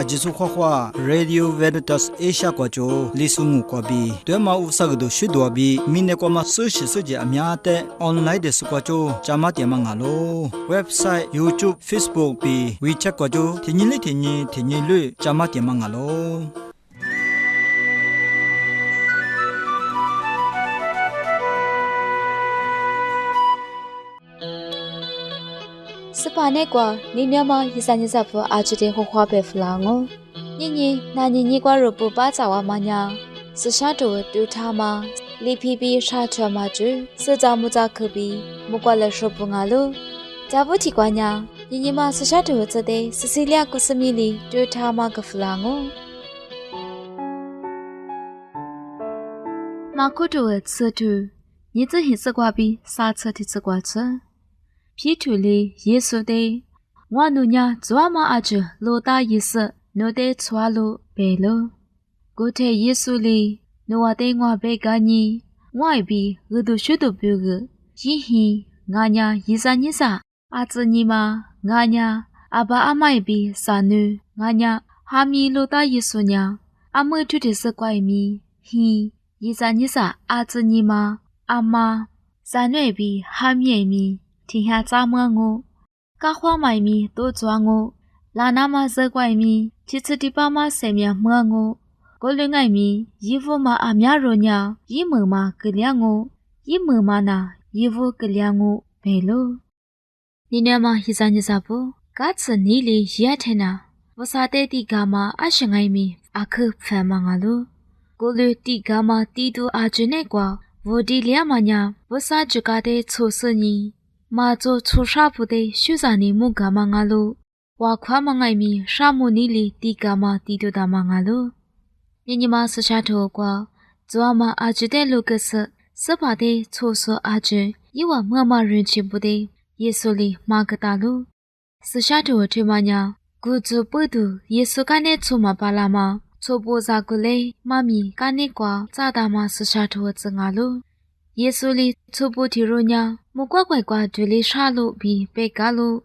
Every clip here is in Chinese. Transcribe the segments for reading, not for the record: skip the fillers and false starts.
ajisu khwa Radio Veritas Asia kwa jo lisungu kwa bi twema usagdo shidwa bi mine kwa ma sushi suje amya te online de su kwa jo chama te mangalo website YouTube Facebook bi WeChat kwa jo thinyi lu chama te mangalo Sipane kwa ni myama yisanyisa pu ajide hohwa be flango nyinyi na nyinyi kwa rupu ba zawa manya sisha do du thama lipibi sha chama ju sija muja kbi mukwa le shopu ngalu jabuti kwa nya nyinyi ma sisha do zade Cecilia kusamili du thama ka flango makudo tsutu ni zhe hin se kwa bi sa che ti zhe kwa che Pituli Yesude Wanunya Zwama Aje Loda Yese Node Swalo Belo Gote Yesuli Noade Ngwa Begani Waibi Rudu Shudu Bugu Yihi Nganya Yizanisa Azenima Nganya Aba Amaibi Sanu Nganya Hami Loda Yesunya Amu Tuti Sekwaimi Hi Yizanisa Azenima Ama Sanuebi Hamiemi天下咋么我？家花买米多赚我，拉那么热怪米，其次的爸妈生命么我，过了爱米，衣服嘛阿面肉呢，衣么嘛给两我，衣么嘛那衣服给两我，白喽。你娘嘛一三啥不？嘎子你里也天呐，我啥的地干嘛阿是爱米阿去烦忙啊喽，过了地干嘛地都阿住那个，我的两嘛呢，我啥就搞的错事呢。马做出沙布的修啥呢？木干嘛啊喽？瓦夸嘛爱米沙木尼里地干嘛地都大嘛啊喽？你嘛是下头瓜，做嘛阿住的路个是把的错说阿住，伊话妈妈人情不的，耶稣里马个大路，是下头这嘛呀？古做不读耶稣干的错嘛巴拉嘛，错不咋个嘞？妈咪干的瓜咋大嘛是下头子啊喽？耶稣里错不提肉呀？木乖乖乖对里沙路比被嘎路，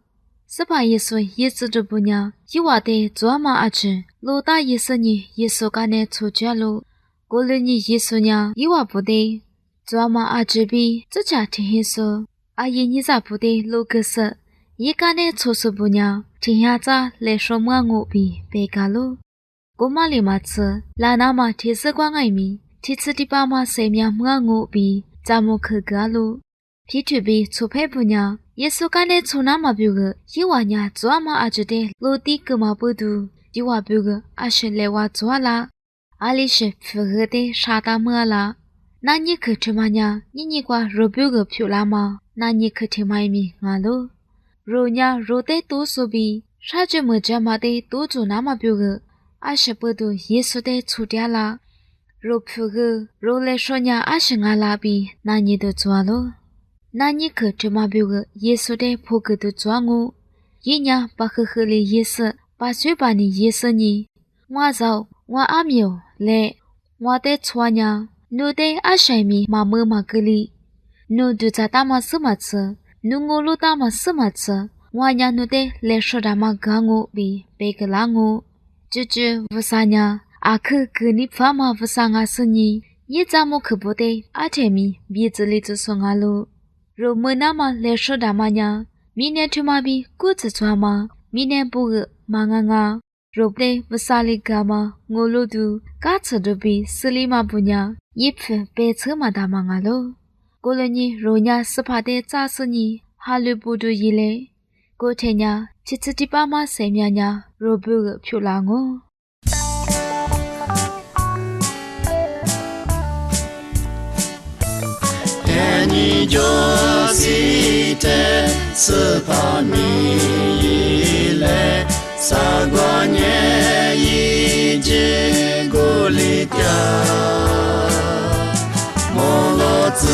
是把耶稣也是这不呢？伊话的做嘛阿吃，老大耶稣呢？耶稣干的出家路，过了你耶稣呢？伊话不得，做嘛阿吃比这家听耶稣，阿爷你咋不得路个是？伊干的出事不呢？听下咋来说嘛我比被嘎路，过嘛里嘛吃，拉那嘛提示光爱米，提示的爸妈生命嘛我比。咱们去嘎路，皮土比出配不呢？耶稣干的出那么标个，伊话呢做嘛阿觉得落地个嘛不多，伊话标个阿是来话做啦，阿里是符合的啥大么啦？那你去吃嘛呢？你挂肉标个漂亮吗？那你去吃买米阿路，肉呢肉的多数比，啥子么这么的多做那么标个，阿是不多耶稣的出掉啦。肉铺个肉来说呢，阿是阿拉比，那你都做了，那你可这么标个耶稣的铺个都做我，一年把呵呵的耶稣，把水把你耶稣呢，我走我阿苗来，我的错呢，侬的阿什米嘛么嘛个里，侬都在打嘛什么吃，侬我路打嘛什么吃，我呢侬的来说打嘛干我比别个拉我，就是为啥呢？阿克格尼发嘛不上阿是你，也咋么可不得？阿天米鼻子里就送阿路，肉么那么来说的嘛呀？明年去嘛比谷子穿嘛，明年不饿嘛啊，肉的不啥里干嘛？我路都嘎吃都比死里嘛不呀？一份白车嘛大嘛阿路，过了你肉呀是怕的咋是你？哈路不都一嘞？过天呀，其实的爸妈生命呀，肉不饿漂亮哦。你就是这斯帕米来，萨瓜年一直鼓励掉，莫罗兹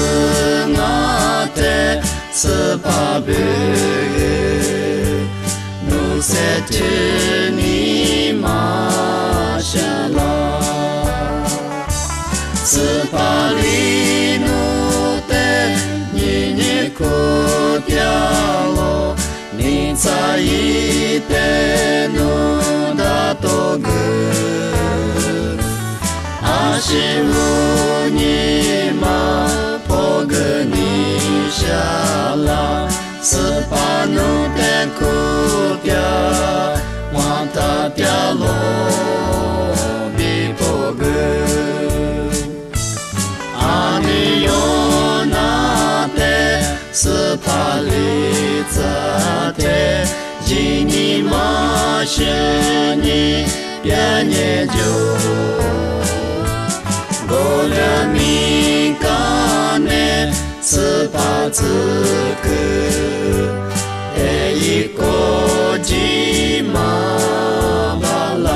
我的斯帕贝，努塞特尼马夏拉，斯帕里努。苦掉了，你在一的努的多个，阿西乌尼玛破个尼下拉，斯巴努的库掉，瓦塔掉落比破个，阿尼尤那的斯帕里扎的，吉尼玛是你别念旧。我俩米干呢，斯巴兹克，一个吉玛巴拉，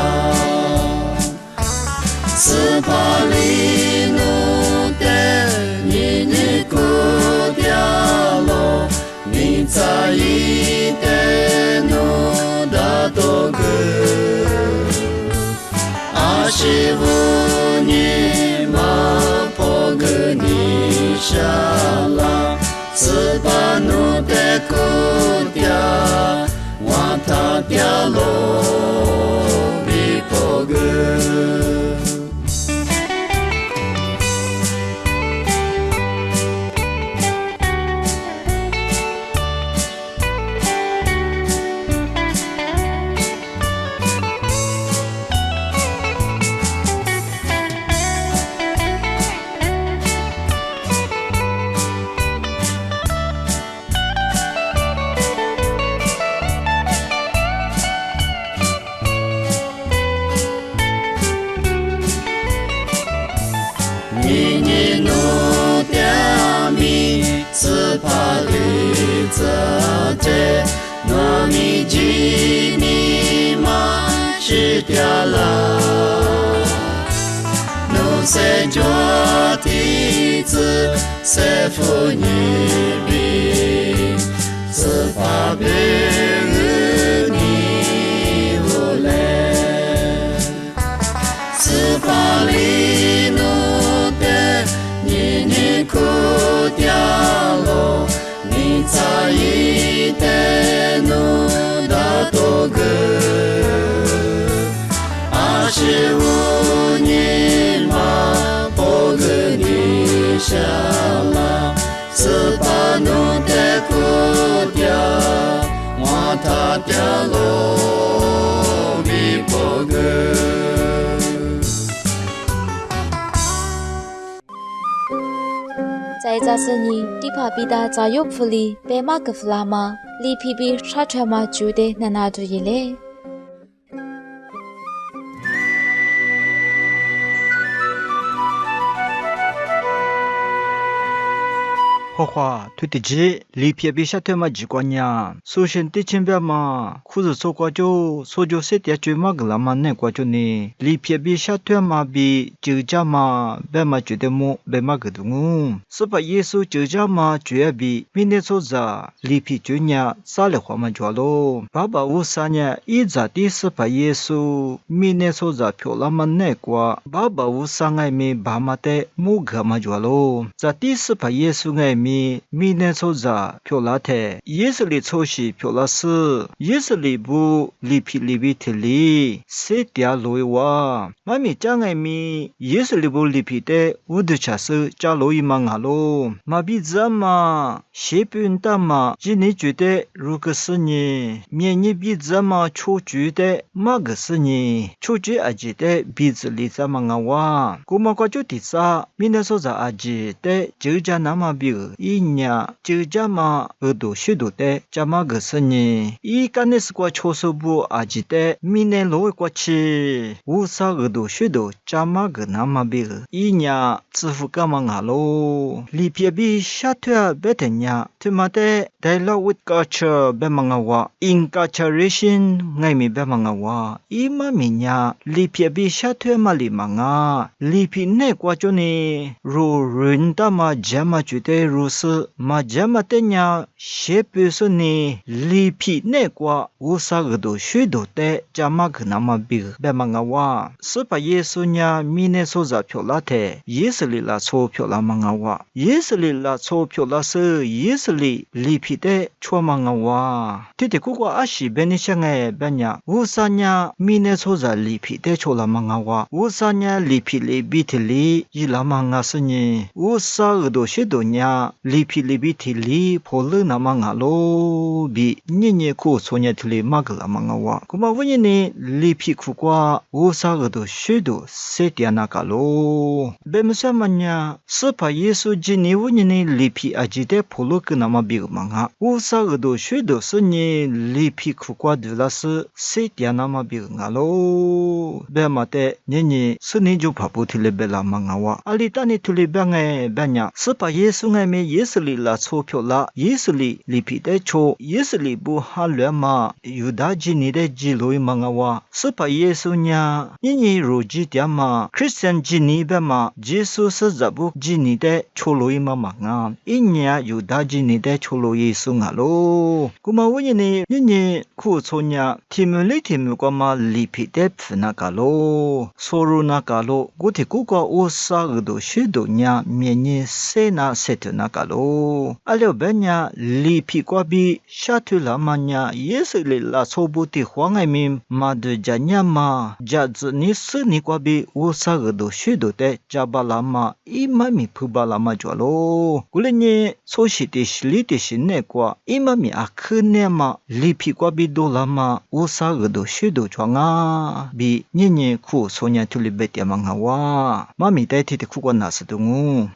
斯巴里努的你古掉了，你在意的努的多个，阿西乌尼。下拉斯巴努的古调，瓦塔调罗比波格。那米吉尼玛是掉了，努塞着弟子塞夫尼比，斯巴别尼乌勒，斯巴里努的你哭掉了。你在意的努的多个，阿西乌尼玛波格尼下拉，斯巴努的古调，瓦塔调罗比波格。在扎斯尼迪帕比达扎尤弗里贝马格弗拉玛里皮比沙特玛朱的那那多耶嘞。花花推的机里皮比下头嘛几关呀，首先的前边嘛，裤子做过就说就些点追嘛个啦嘛那过就呢，里皮比下头嘛比就家嘛别嘛觉得么别嘛个东，是把耶稣就家嘛主要比明天做着里皮就呢啥了话嘛做咯，爸爸我啥呢一直的是把耶稣明天做着漂亮嘛那过，爸爸我啥爱没爸妈的木个嘛做咯，这第是把耶稣爱没。米年抽着漂拉的，也是里抽西漂拉斯，也是里部里皮里比特里，谁掉路哇？妈咪讲爱咪，也是里部里皮的，我的车是加路一忙哈喽。妈比怎么？谁不用打嘛？今年觉得如果是你，明年比怎么出局的？嘛个是你出局阿姐的鼻子里怎么啊哇？姑妈挂就第三，明年说着阿姐的就家那么比。一年就这么耳朵许多的，这么个是呢？一干的是过抽手部阿记的，明年落过去，无啥耳朵许多，这么个那么比一年支付干嘛啊喽？里边比下头啊别的呢，他妈的 dialogue with culture 别忙啊哇 ，inculturation 爱咪别忙啊哇，一嘛咪呢，里边比下头嘛里忙啊，里边那过就呢，如人的嘛，这么觉得如。努斯马加马德亚谢贝索尼里皮内瓜乌萨格多许多的加马克那么比白马nga哇是把耶稣呀米内所在票拉的耶稣里拉错票拉嘛nga哇耶稣里拉错票拉是耶稣里里皮的错嘛nga哇弟弟姑姑阿西贝尼香诶贝呀乌萨呀米内所在里皮的错拉嘛nga哇乌萨呀里皮里比提里伊拉嘛nga是呢乌萨格多许多呀里皮里比提里破了那嘛nga咯比你库索尼提里嘛个拉嘛nga哇古嘛问你里皮库瓜乌萨格多许多塞迪那个咯贝姆什么呀是把耶稣基你问你里皮阿基的破了个那么比个嘛nga乌萨格多许多是你里皮库瓜的拉是塞迪那么比个nga咯贝嘛的你是你就怕不提里贝拉嘛nga哇阿里达你提里贝哎贝呀是把耶稣哎没耶稣里拉错票啦耶稣里里皮的错耶稣里不哈了嘛犹大基你的基路嘛nga哇是把耶稣呀你如基的嘛 Christian 基你贝嘛耶稣是怎不基你的错路嘛嘛nga因呀犹大基你的错路耶稣啊咯古嘛问你库错呀提姆里提姆过嘛里皮的那个咯索鲁那个咯古提古个乌萨个都许多呀面你塞那塞特那个咯阿了贝呀里皮过比下图拉嘛呀耶稣里拉错不提黄爱民嘛的家呀嘛家子你是你过比乌萨个都许多的家巴拉嘛伊玛米普巴拉嘛着咯古里你所写的是里的是那个伊玛米阿克呢嘛里皮过比多拉嘛乌萨个都许多着啊比你库索尼图里贝的嘛nga哇妈咪代替的库过哪是的哦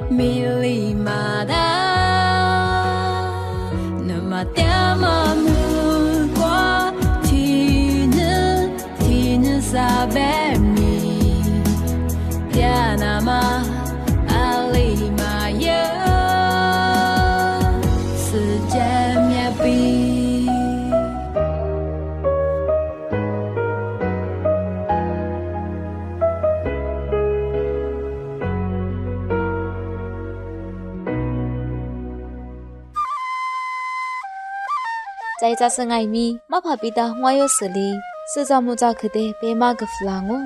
米里马达，那么点么木瓜，提呢撒贝米，点那么阿里玛耶，世界灭比。在这生爱米，马帕比达我有实力，是找木找去的白马个弗朗哦。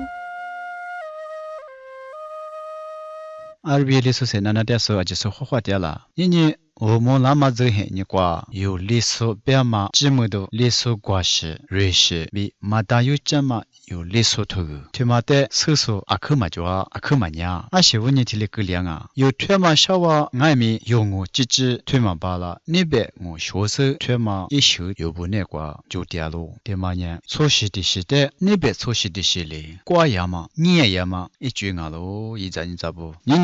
阿尔比利苏塞那那点说啊，就是花花点了，因为我们那么这些你瓜有历史白马，这么多历史关系、瑞士比马达有这么有历史头个，他妈的厕所阿克马就阿克马娘，阿些问你提了个两啊，有他妈小娃外面有我自己他妈罢了，那边我学生他妈一宿有不那瓜就掉了，他妈娘错时的时代，那边错时的时嘞，瓜呀嘛，年呀嘛，一句啊喽，一阵咋不？你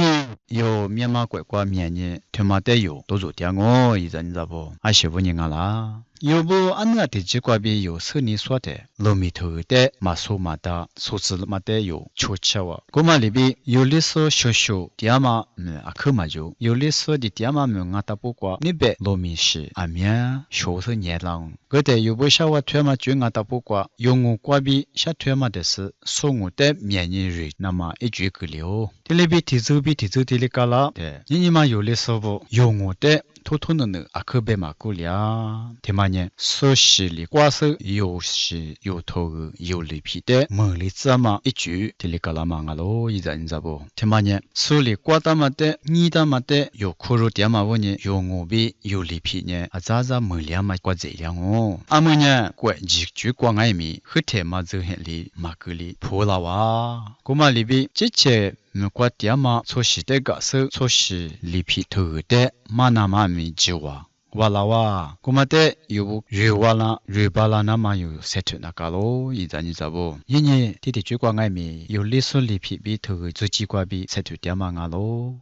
有面嘛乖乖面呢，他妈的有都做掉我，一阵咋不？阿些问你啊啦。有不安那的几挂边有是你说的，路米头的马苏马达，数字马的有出车哇。古马里边有历史小小，第二嘛阿克马就有历史的第二嘛阿达不挂，你别路米是阿面小是年lang。个的有不小话推嘛就阿达不挂，用我挂边下推嘛的是送我的面人人，那么一句个了。这里边提走的里嘎啦的，你嘛有历史不？用我的。偷偷的呢，阿克贝马古俩，他妈呢，说是里瓜手有是有头个有里皮的，门里子嘛一句，这里嘎啦嘛咯，一阵子不，他妈呢，手里瓜达嘛的，你达嘛的，有苦肉点嘛我呢，有我比有里皮呢，啊咋咋门里嘛瓜这样哦，阿们呢，怪几句瓜爱米，和他嘛走很里马格里破了哇，古嘛里边这些。我爹妈从时代个手，从时里皮头的马那马米就哇，哇啦哇，我们的有瑞哇啦、瑞巴啦那么有塞出那个咯，一阵你知不？因为弟弟最关爱米有历史里皮比头最几挂比塞出爹妈啊咯。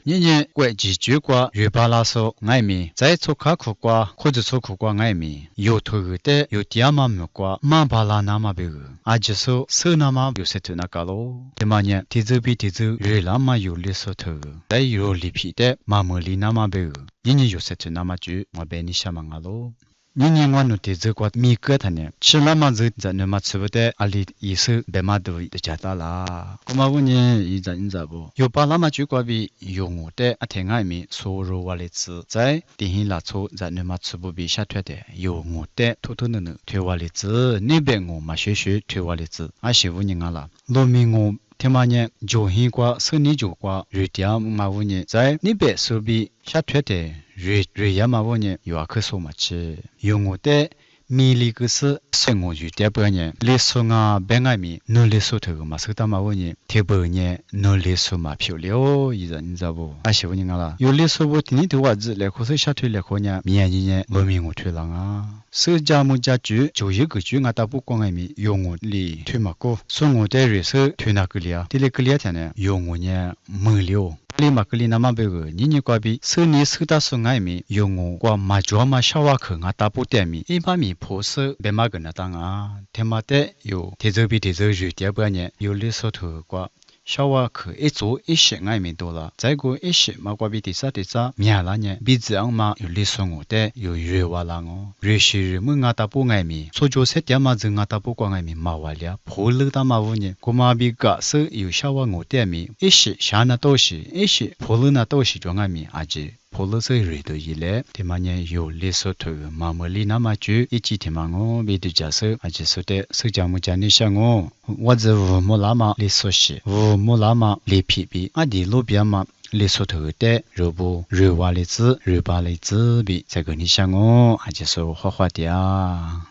年年国际局挂瑞巴拉说爱米，在做卡苦挂或者做苦挂爱米，有头的有第二嘛木挂马巴拉那么别个，阿就说手那么有塞头那个咯。这么年提走比提走瑞拉嘛有历史头个，在有里皮的马莫里那么别个，年年有塞头那么就我被你想嘛个咯。年我努提走过米个他呢，吃那么子在那么吃不得，阿里一手白马都的家大啦。我嘛问你，一阵子不？有把那么就过比有我的阿天爱米收入我来吃，在电信拉出在那么吃不比下脱的，有我的偷偷的呢推我来吃，那边我嘛学推我来吃，阿媳妇人啊啦，农民我。天马年就很挂，生理就挂，瑞典马乌年在那边手比下脱的瑞亚马乌年有阿克索马吃，有我的米里个是生活瑞典半年，历史啊本爱米，努历史头个马手打马乌年，天半年努历史嘛漂亮，一人你知道不？阿媳妇人啦，有历史不？你头娃子来可是下脱来可呢，明年农民我推浪啊。手家木家具就一个句我打不光爱米用我里推马过，送我的瑞手推那个里啊，这里个里天呢用我呢门了。里马格里那么别个，你挂比手里手打手爱米用我挂马脚嘛小娃克我打不点米，一把米破手别马个那当啊，天马的有提走比提走瑞典半年有历史头挂。小娃可一做一些爱面多了，再过一些嘛，挂比第三，面啦呢，比这样嘛有历史我的，有瑞娃啦哦，瑞士人们打不爱面，所就些点嘛子打不光爱面嘛话了，破了打嘛乌呢，古嘛比个是有小娃我的面，一些下那都是，一些破了那都是装爱面，阿姐。破了是瑞的一类，他妈呢有历史头个，马莫里那么久，一起他妈我别的假设，而且说的手家木家你想我这乌木拉嘛历史些，乌木拉嘛历皮比，阿的路边嘛历史头的，肉不肉瓦的子，肉巴的子比，这个你想而且说花花的啊。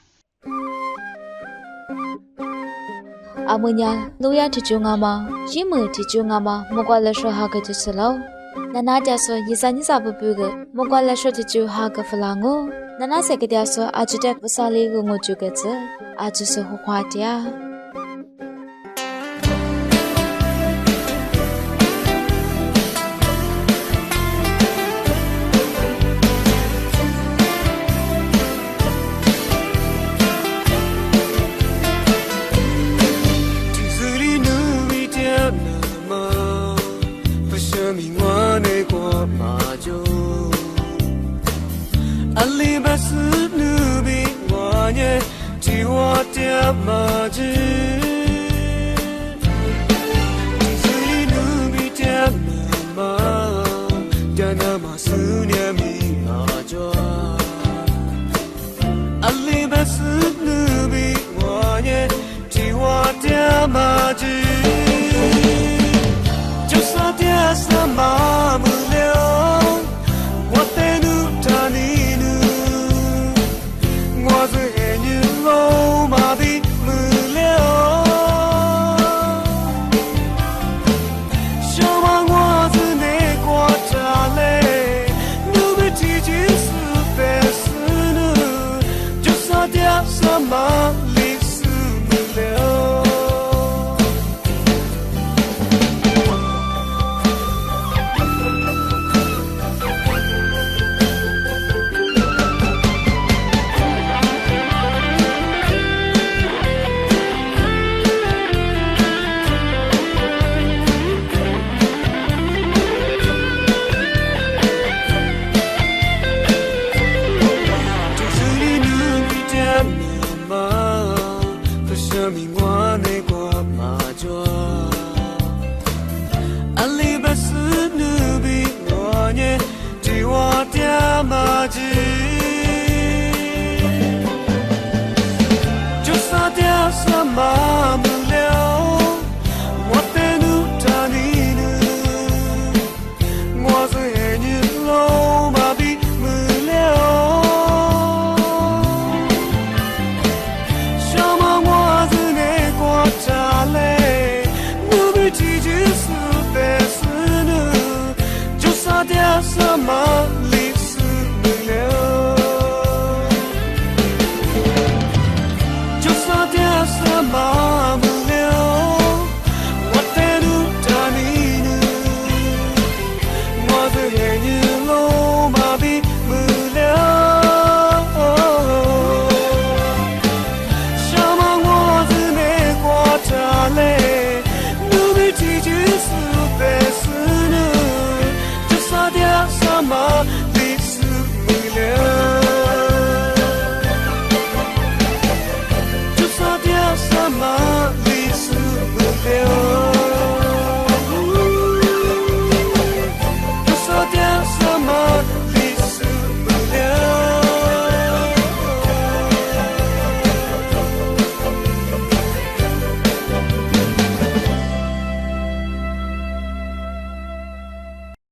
阿姆呀，路亚提中阿妈，西姆提中阿妈，莫怪了说哈个就是喽。那哪家说一三一三不不个，莫怪了说提就哈个弗朗哦。那哪些个家说阿就得不少里个我就个子，阿就是花花的啊。生命我内过马就，阿里巴斯努比我耶，只我的马子，只努比的妈妈，的那马苏尼米马就，阿里巴斯努比我耶，只我的马子。什么不了？我带路他你路，我是黑女老马比不了。小王我是内国家嘞，努比提起是非是呢，就说点什么历史不了。阿里巴斯努比我耶，只我的马子。